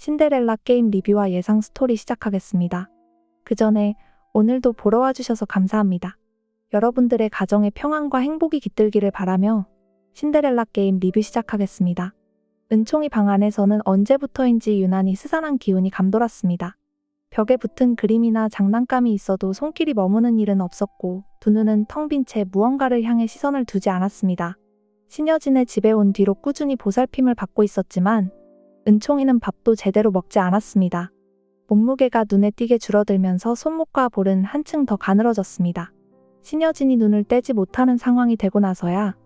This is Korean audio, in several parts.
신데렐라 게임 리뷰와 예상 스토리 시작하겠습니다. 그 전에 오늘도 보러 와주셔서 감사합니다. 여러분들의 가정의 평안과 행복이 깃들기를 바라며 신데렐라 게임 리뷰 시작하겠습니다. 은총이 방 안에서는 언제부터인지 유난히 스산한 기운이 감돌았습니다. 벽에 붙은 그림이나 장난감이 있어도 손길이 머무는 일은 없었고 두 눈은 텅 빈 채 무언가를 향해 시선을 두지 않았습니다. 신여진의 집에 온 뒤로 꾸준히 보살핌을 받고 있었지만 은총이는 밥도 제대로 먹지 않았습니다. 몸무게가 눈에 띄게 줄어들면서 손목과 볼은 한층 더 가늘어졌습니다. 신여진이 눈을 떼지 못하는 상황이 되고 나서야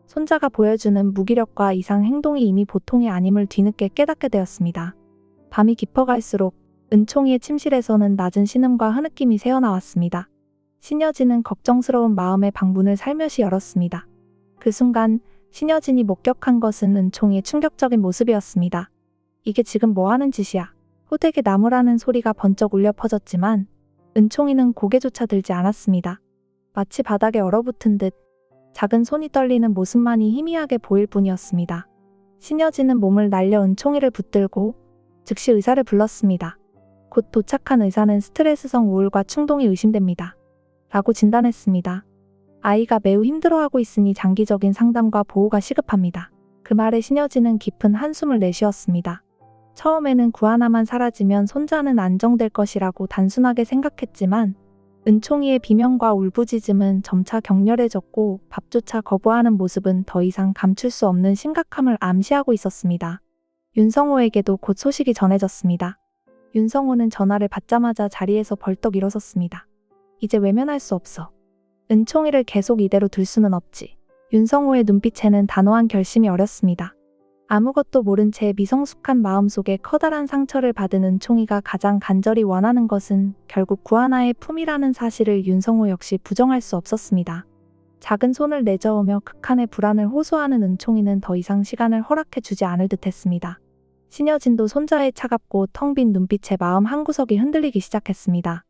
손자가 보여주는 무기력과 이상 행동이 이미 보통이 아님을 뒤늦게 깨닫게 되었습니다. 밤이 깊어갈수록 은총이의 침실에서는 낮은 신음과 흐느낌이 새어나왔습니다. 신여진은 걱정스러운 마음에 방문을 살며시 열었습니다. 그 순간 신여진이 목격한 것은 은총이의 충격적인 모습이었습니다. 이게 지금 뭐하는 짓이야? 호되게 나무라는 소리가 번쩍 울려 퍼졌지만 은총이는 고개조차 들지 않았습니다. 마치 바닥에 얼어붙은 듯 작은 손이 떨리는 모습만이 희미하게 보일 뿐이었습니다. 신여진은 몸을 날려 은총이를 붙들고 즉시 의사를 불렀습니다. 곧 도착한 의사는 스트레스성 우울과 충동이 의심됩니다. 라고 진단했습니다. 아이가 매우 힘들어하고 있으니 장기적인 상담과 보호가 시급합니다. 그 말에 신여진은 깊은 한숨을 내쉬었습니다. 처음에는 구하나만 사라지면 손자는 안정될 것이라고 단순하게 생각했지만 은총이의 비명과 울부짖음은 점차 격렬해졌고 밥조차 거부하는 모습은 더 이상 감출 수 없는 심각함을 암시하고 있었습니다. 윤성호에게도 곧 소식이 전해졌습니다. 윤성호는 전화를 받자마자 자리에서 벌떡 일어섰습니다. 이제 외면할 수 없어. 은총이를 계속 이대로 둘 수는 없지. 윤성호의 눈빛에는 단호한 결심이 어렸습니다. 아무것도 모른 채 미성숙한 마음속에 커다란 상처를 받은 은총이가 가장 간절히 원하는 것은 결국 구하나의 품이라는 사실을 윤성호 역시 부정할 수 없었습니다. 작은 손을 내저으며 극한의 불안을 호소하는 은총이는 더 이상 시간을 허락해 주지 않을 듯했습니다. 신여진도 손자의 차갑고 텅 빈 눈빛에 마음 한구석이 흔들리기 시작했습니다.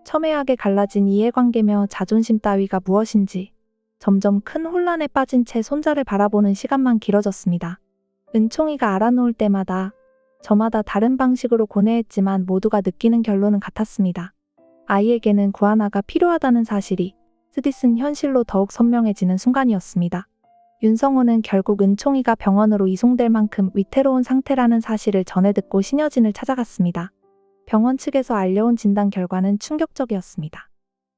첨예하게 갈라진 이해관계며 자존심 따위가 무엇인지 점점 큰 혼란에 빠진 채 손자를 바라보는 시간만 길어졌습니다. 은총이가 알아놓을 때마다 저마다 다른 방식으로 고뇌했지만 모두가 느끼는 결론은 같았습니다. 아이에게는 구하나가 필요하다는 사실이 스디슨 현실로 더욱 선명해지는 순간이었습니다. 윤성호는 결국 은총이가 병원으로 이송될 만큼 위태로운 상태라는 사실을 전해 듣고 신여진을 찾아갔습니다. 병원 측에서 알려온 진단 결과는 충격적이었습니다.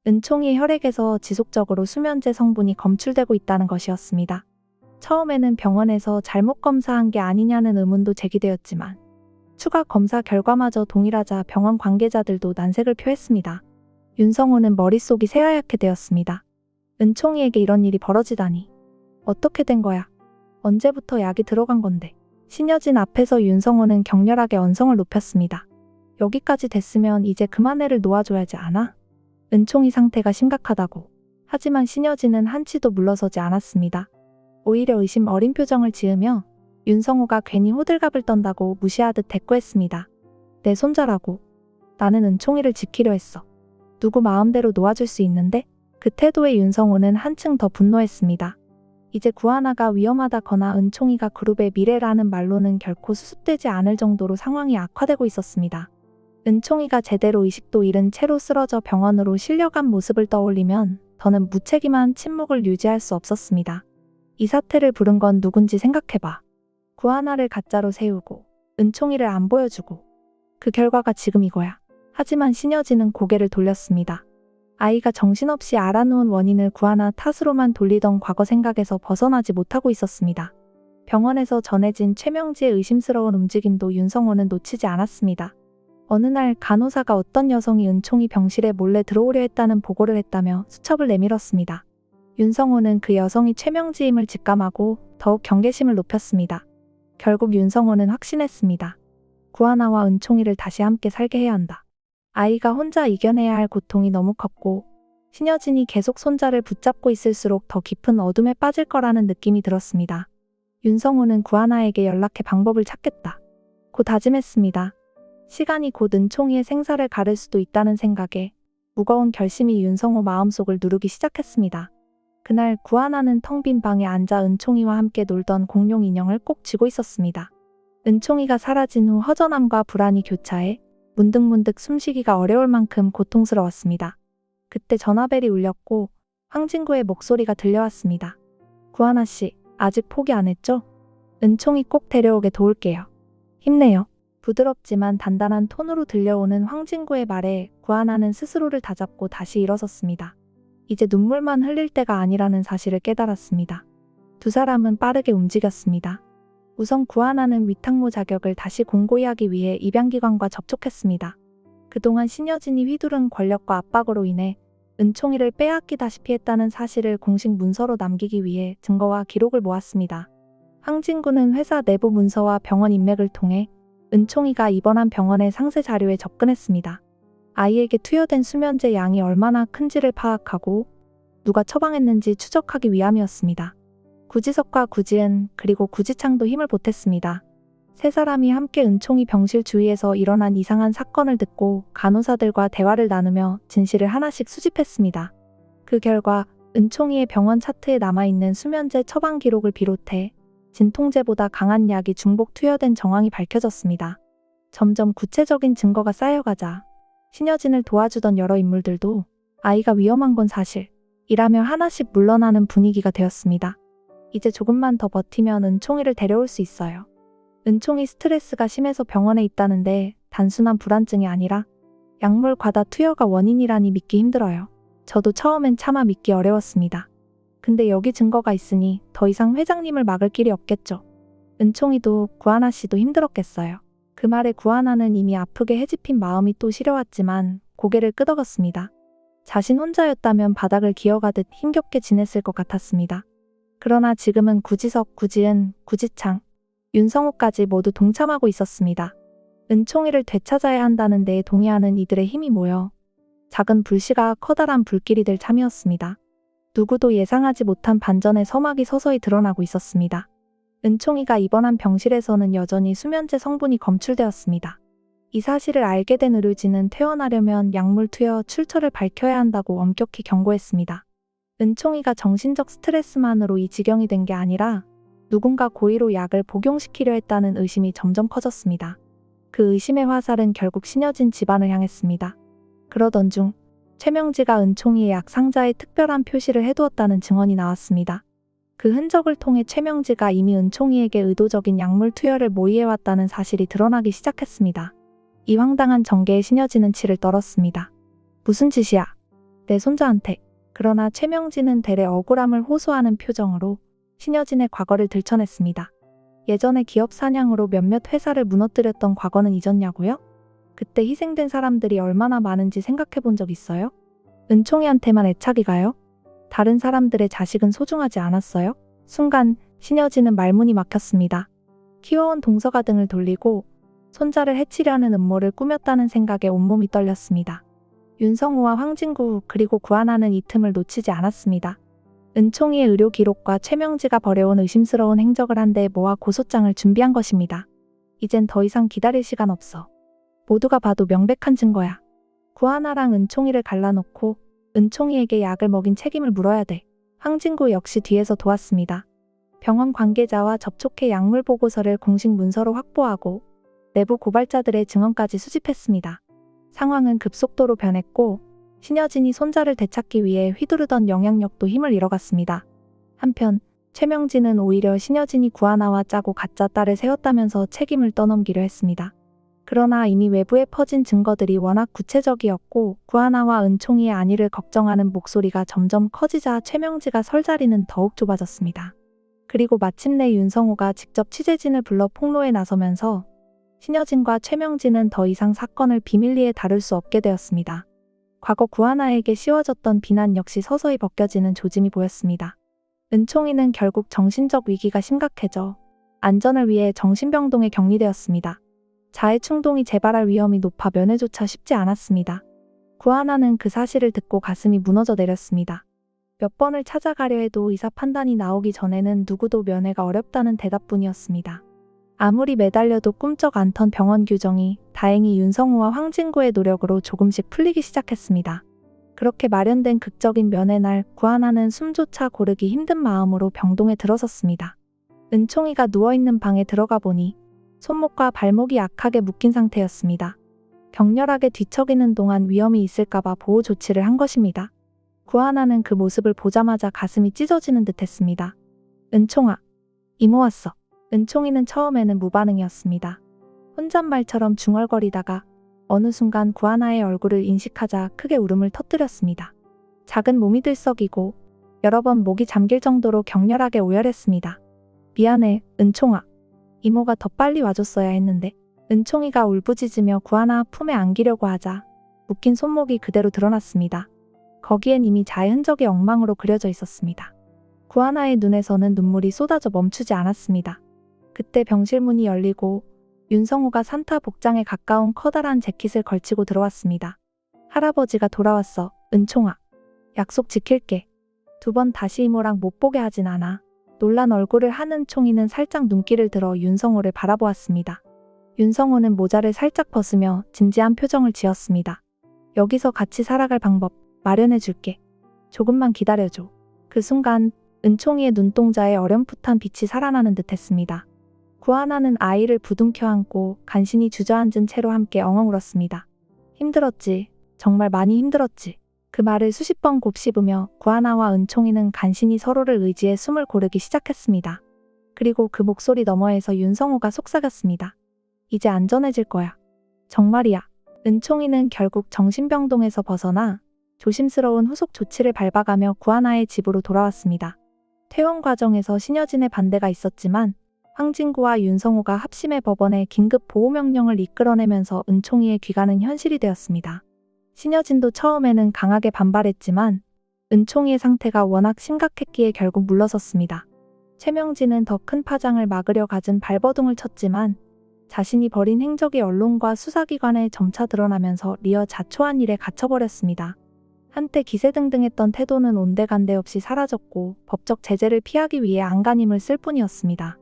은총이의 혈액에서 지속적으로 수면제 성분이 검출되고 있다는 것이었습니다. 처음에는 병원에서 잘못 검사한 게 아니냐는 의문도 제기되었지만 추가 검사 결과마저 동일하자 병원 관계자들도 난색을 표했습니다. 윤성호는 머릿속이 새하얗게 되었습니다. 은총이에게 이런 일이 벌어지다니. 어떻게 된 거야? 언제부터 약이 들어간 건데? 신여진 앞에서 윤성호는 격렬하게 언성을 높였습니다. 여기까지 됐으면 이제 그만 애를 놓아줘야지 않아? 은총이 상태가 심각하다고. 하지만 신여진은 한치도 물러서지 않았습니다. 오히려 의심 어린 표정을 지으며 윤성호가 괜히 호들갑을 떤다고 무시하듯 대꾸했습니다. 내 손자라고. 나는 은총이를 지키려 했어. 누구 마음대로 놓아줄 수 있는데? 그 태도에 윤성호는 한층 더 분노했습니다. 이제 구하나가 위험하다거나 은총이가 그룹의 미래라는 말로는 결코 수습되지 않을 정도로 상황이 악화되고 있었습니다. 은총이가 제대로 의식도 잃은 채로 쓰러져 병원으로 실려간 모습을 떠올리면 더는 무책임한 침묵을 유지할 수 없었습니다. 이 사태를 부른 건 누군지 생각해봐. 구하나를 가짜로 세우고 은총이를 안 보여주고 그 결과가 지금 이거야. 하지만 신여진은 고개를 돌렸습니다. 아이가 정신없이 알아놓은 원인을 구하나 탓으로만 돌리던 과거 생각에서 벗어나지 못하고 있었습니다. 병원에서 전해진 최명지의 의심스러운 움직임도 윤성호는 놓치지 않았습니다. 어느 날 간호사가 어떤 여성이 은총이 병실에 몰래 들어오려 했다는 보고를 했다며 수첩을 내밀었습니다. 윤성호는 그 여성이 최명지임을 직감하고 더욱 경계심을 높였습니다. 결국 윤성호는 확신했습니다. 구하나와 은총이를 다시 함께 살게 해야 한다. 아이가 혼자 이겨내야 할 고통이 너무 컸고 신여진이 계속 손자를 붙잡고 있을수록 더 깊은 어둠에 빠질 거라는 느낌이 들었습니다. 윤성호는 구하나에게 연락해 방법을 찾겠다. 고 다짐했습니다. 시간이 곧 은총이의 생사를 가를 수도 있다는 생각에 무거운 결심이 윤성호 마음속을 누르기 시작했습니다. 그날 구하나는 텅 빈 방에 앉아 은총이와 함께 놀던 공룡 인형을 꼭 쥐고 있었습니다. 은총이가 사라진 후 허전함과 불안이 교차해 문득문득 숨쉬기가 어려울 만큼 고통스러웠습니다. 그때 전화벨이 울렸고 황진구의 목소리가 들려왔습니다. 구하나 씨, 아직 포기 안 했죠? 은총이 꼭 데려오게 도울게요. 힘내요. 부드럽지만 단단한 톤으로 들려오는 황진구의 말에 구하나는 스스로를 다잡고 다시 일어섰습니다. 이제 눈물만 흘릴 때가 아니라는 사실을 깨달았습니다. 두 사람은 빠르게 움직였습니다. 우선 구하나는 위탁모 자격을 다시 공고히 하기 위해 입양기관과 접촉했습니다. 그동안 신여진이 휘두른 권력과 압박으로 인해 은총이를 빼앗기다시피 했다는 사실을 공식 문서로 남기기 위해 증거와 기록을 모았습니다. 황진구는 회사 내부 문서와 병원 인맥을 통해 은총이가 입원한 병원의 상세 자료에 접근했습니다. 아이에게 투여된 수면제 양이 얼마나 큰지를 파악하고 누가 처방했는지 추적하기 위함이었습니다. 구지석과 구지은 그리고 구지창도 힘을 보탰습니다. 세 사람이 함께 은총이 병실 주위에서 일어난 이상한 사건을 듣고 간호사들과 대화를 나누며 진실을 하나씩 수집했습니다. 그 결과 은총이의 병원 차트에 남아있는 수면제 처방 기록을 비롯해 진통제보다 강한 약이 중복 투여된 정황이 밝혀졌습니다. 점점 구체적인 증거가 쌓여가자 신여진을 도와주던 여러 인물들도 아이가 위험한 건 사실이라며 하나씩 물러나는 분위기가 되었습니다. 이제 조금만 더 버티면 은총이를 데려올 수 있어요. 은총이 스트레스가 심해서 병원에 있다는데 단순한 불안증이 아니라 약물 과다 투여가 원인이라니 믿기 힘들어요. 저도 처음엔 차마 믿기 어려웠습니다. 근데 여기 증거가 있으니 더 이상 회장님을 막을 길이 없겠죠. 은총이도 구하나 씨도 힘들었겠어요. 그 말에 구하나는 이미 아프게 해집힌 마음이 또 시려왔지만 고개를 끄덕였습니다. 자신 혼자였다면 바닥을 기어가듯 힘겹게 지냈을 것 같았습니다. 그러나 지금은 구지석, 구지은, 구지창, 윤성호까지 모두 동참하고 있었습니다. 은총이를 되찾아야 한다는 데에 동의하는 이들의 힘이 모여 작은 불씨가 커다란 불길이 될 참이었습니다. 누구도 예상하지 못한 반전의 서막이 서서히 드러나고 있었습니다. 은총이가 입원한 병실에서는 여전히 수면제 성분이 검출되었습니다. 이 사실을 알게 된 의료진은 퇴원하려면 약물 투여 출처를 밝혀야 한다고 엄격히 경고했습니다. 은총이가 정신적 스트레스만으로 이 지경이 된 게 아니라 누군가 고의로 약을 복용시키려 했다는 의심이 점점 커졌습니다. 그 의심의 화살은 결국 신여진 집안을 향했습니다. 그러던 중 최명지가 은총이의 약 상자에 특별한 표시를 해두었다는 증언이 나왔습니다. 그 흔적을 통해 최명지가 이미 은총이에게 의도적인 약물 투여를 모의해왔다는 사실이 드러나기 시작했습니다. 이 황당한 전개에 신여진은 치를 떨었습니다. 무슨 짓이야? 내 손자한테. 그러나 최명지는 대래 억울함을 호소하는 표정으로 신여진의 과거를 들춰냈습니다. 예전에 기업 사냥으로 몇몇 회사를 무너뜨렸던 과거는 잊었냐고요? 그때 희생된 사람들이 얼마나 많은지 생각해 본 적 있어요? 은총이한테만 애착이 가요? 다른 사람들의 자식은 소중하지 않았어요? 순간 신여진은 말문이 막혔습니다. 키워온 동서가 등을 돌리고 손자를 해치려는 음모를 꾸몄다는 생각에 온몸이 떨렸습니다. 윤성호와 황진구 그리고 구하나는 이 틈을 놓치지 않았습니다. 은총이의 의료 기록과 최명지가 벌여온 의심스러운 행적을 한데 모아 고소장을 준비한 것입니다. 이젠 더 이상 기다릴 시간 없어. 모두가 봐도 명백한 증거야. 구하나랑 은총이를 갈라놓고 은총이에게 약을 먹인 책임을 물어야 돼. 황진구 역시 뒤에서 도왔습니다. 병원 관계자와 접촉해 약물 보고서를 공식 문서로 확보하고 내부 고발자들의 증언까지 수집했습니다. 상황은 급속도로 변했고 신여진이 손자를 되찾기 위해 휘두르던 영향력도 힘을 잃어갔습니다. 한편 최명진은 오히려 신여진이 구하나와 짜고 가짜 딸을 세웠다면서 책임을 떠넘기려 했습니다. 그러나 이미 외부에 퍼진 증거들이 워낙 구체적이었고 구하나와 은총이의 안위를 걱정하는 목소리가 점점 커지자 최명지가 설 자리는 더욱 좁아졌습니다. 그리고 마침내 윤성호가 직접 취재진을 불러 폭로에 나서면서 신여진과 최명진은 더 이상 사건을 비밀리에 다룰 수 없게 되었습니다. 과거 구하나에게 씌워졌던 비난 역시 서서히 벗겨지는 조짐이 보였습니다. 은총이는 결국 정신적 위기가 심각해져 안전을 위해 정신병동에 격리되었습니다. 자해충동이 재발할 위험이 높아 면회조차 쉽지 않았습니다. 구하나는 그 사실을 듣고 가슴이 무너져 내렸습니다. 몇 번을 찾아가려 해도 의사 판단이 나오기 전에는 누구도 면회가 어렵다는 대답뿐이었습니다. 아무리 매달려도 꿈쩍 않던 병원 규정이 다행히 윤성우와 황진구의 노력으로 조금씩 풀리기 시작했습니다. 그렇게 마련된 극적인 면회 날 구하나는 숨조차 고르기 힘든 마음으로 병동에 들어섰습니다. 은총이가 누워있는 방에 들어가 보니 손목과 발목이 약하게 묶인 상태였습니다. 격렬하게 뒤척이는 동안 위험이 있을까봐 보호 조치를 한 것입니다. 구하나는 그 모습을 보자마자 가슴이 찢어지는 듯 했습니다. 은총아, 이모 왔어. 은총이는 처음에는 무반응이었습니다. 혼잣말처럼 중얼거리다가 어느 순간 구하나의 얼굴을 인식하자 크게 울음을 터뜨렸습니다. 작은 몸이 들썩이고 여러 번 목이 잠길 정도로 격렬하게 오열했습니다. 미안해, 은총아. 이모가 더 빨리 와줬어야 했는데. 은총이가 울부짖으며 구하나 품에 안기려고 하자 묶인 손목이 그대로 드러났습니다. 거기엔 이미 자의 흔적이 엉망으로 그려져 있었습니다. 구하나의 눈에서는 눈물이 쏟아져 멈추지 않았습니다. 그때 병실 문이 열리고 윤성호가 산타 복장에 가까운 커다란 재킷을 걸치고 들어왔습니다. 할아버지가 돌아왔어, 은총아. 약속 지킬게. 2번 다시 이모랑 못 보게 하진 않아. 놀란 얼굴을 한 은총이는 살짝 눈길을 들어 윤성호를 바라보았습니다. 윤성호는 모자를 살짝 벗으며 진지한 표정을 지었습니다. 여기서 같이 살아갈 방법 마련해 줄게. 조금만 기다려줘. 그 순간 은총이의 눈동자에 어렴풋한 빛이 살아나는 듯 했습니다. 구하나는 아이를 부둥켜 안고 간신히 주저앉은 채로 함께 엉엉 울었습니다. 힘들었지. 정말 많이 힘들었지. 그 말을 수십 번 곱씹으며 구하나와 은총이는 간신히 서로를 의지해 숨을 고르기 시작했습니다. 그리고 그 목소리 너머에서 윤성호가 속삭였습니다. 이제 안전해질 거야. 정말이야. 은총이는 결국 정신병동에서 벗어나 조심스러운 후속 조치를 밟아가며 구하나의 집으로 돌아왔습니다. 퇴원 과정에서 신여진의 반대가 있었지만 황진구와 윤성호가 합심해 법원에 긴급 보호명령을 이끌어내면서 은총이의 귀가는 현실이 되었습니다. 신여진도 처음에는 강하게 반발했지만 은총이의 상태가 워낙 심각했기에 결국 물러섰습니다. 최명진은 더 큰 파장을 막으려 갖은 발버둥을 쳤지만 자신이 벌인 행적이 언론과 수사기관에 점차 드러나면서 리어 자초한 일에 갇혀버렸습니다. 한때 기세등등했던 태도는 온데간데 없이 사라졌고 법적 제재를 피하기 위해 안간힘을 쓸 뿐이었습니다.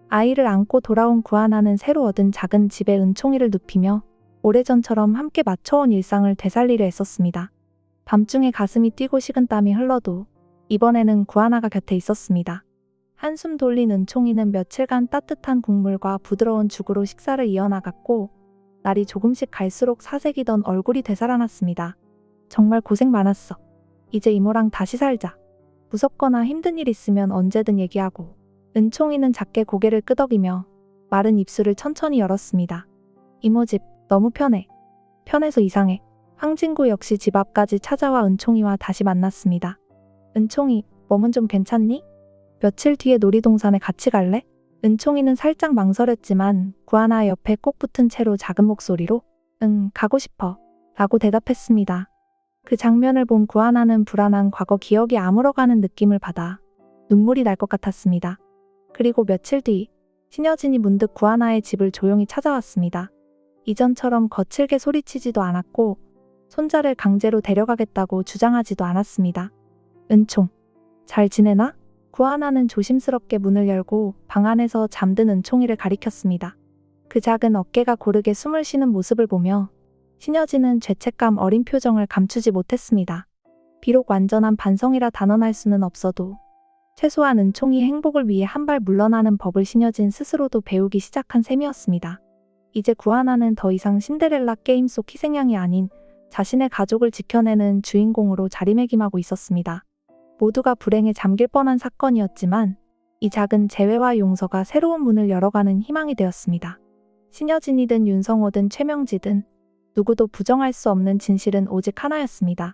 아이를 안고 돌아온 구하나는 새로 얻은 작은 집에 은총이를 눕히며 오래전처럼 함께 맞춰온 일상을 되살리려 애썼습니다. 밤중에 가슴이 뛰고 식은땀이 흘러도 이번에는 구하나가 곁에 있었습니다. 한숨 돌린 은총이는 며칠간 따뜻한 국물과 부드러운 죽으로 식사를 이어나갔고 날이 조금씩 갈수록 사색이던 얼굴이 되살아났습니다. 정말 고생 많았어. 이제 이모랑 다시 살자. 무섭거나 힘든 일 있으면 언제든 얘기하고. 은총이는 작게 고개를 끄덕이며 마른 입술을 천천히 열었습니다. 이모 집 너무 편해. 편해서 이상해. 황진구 역시 집 앞까지 찾아와 은총이와 다시 만났습니다. 은총이, 몸은 좀 괜찮니? 며칠 뒤에 놀이동산에 같이 갈래? 은총이는 살짝 망설였지만 구하나 옆에 꼭 붙은 채로 작은 목소리로 응, 가고 싶어 라고 대답했습니다. 그 장면을 본 구하나는 불안한 과거 기억이 아물어가는 느낌을 받아 눈물이 날 것 같았습니다. 그리고 며칠 뒤 신여진이 문득 구하나의 집을 조용히 찾아왔습니다. 이전처럼 거칠게 소리치지도 않았고 손자를 강제로 데려가겠다고 주장하지도 않았습니다. 은총, 잘 지내나? 구하나는 조심스럽게 문을 열고 방 안에서 잠든 은총이를 가리켰습니다. 그 작은 어깨가 고르게 숨을 쉬는 모습을 보며 신여진은 죄책감 어린 표정을 감추지 못했습니다. 비록 완전한 반성이라 단언할 수는 없어도 최소한 은총이 행복을 위해 한 발 물러나는 법을 신여진 스스로도 배우기 시작한 셈이었습니다. 이제 구하나는 더 이상 신데렐라 게임 속 희생양이 아닌 자신의 가족을 지켜내는 주인공으로 자리매김하고 있었습니다. 모두가 불행에 잠길 뻔한 사건이었지만 이 작은 재회와 용서가 새로운 문을 열어가는 희망이 되었습니다. 신여진이든 윤성호든 최명지든 누구도 부정할 수 없는 진실은 오직 하나였습니다.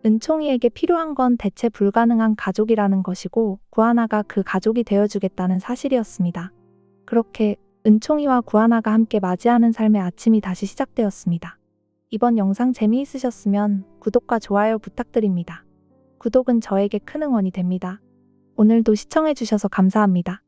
은총이에게 필요한 건 대체 불가능한 가족이라는 것이고 구하나가 그 가족이 되어주겠다는 사실이었습니다. 그렇게 은총이와 구하나가 함께 맞이하는 삶의 아침이 다시 시작되었습니다. 이번 영상 재미있으셨으면 구독과 좋아요 부탁드립니다. 구독은 저에게 큰 응원이 됩니다. 오늘도 시청해주셔서 감사합니다.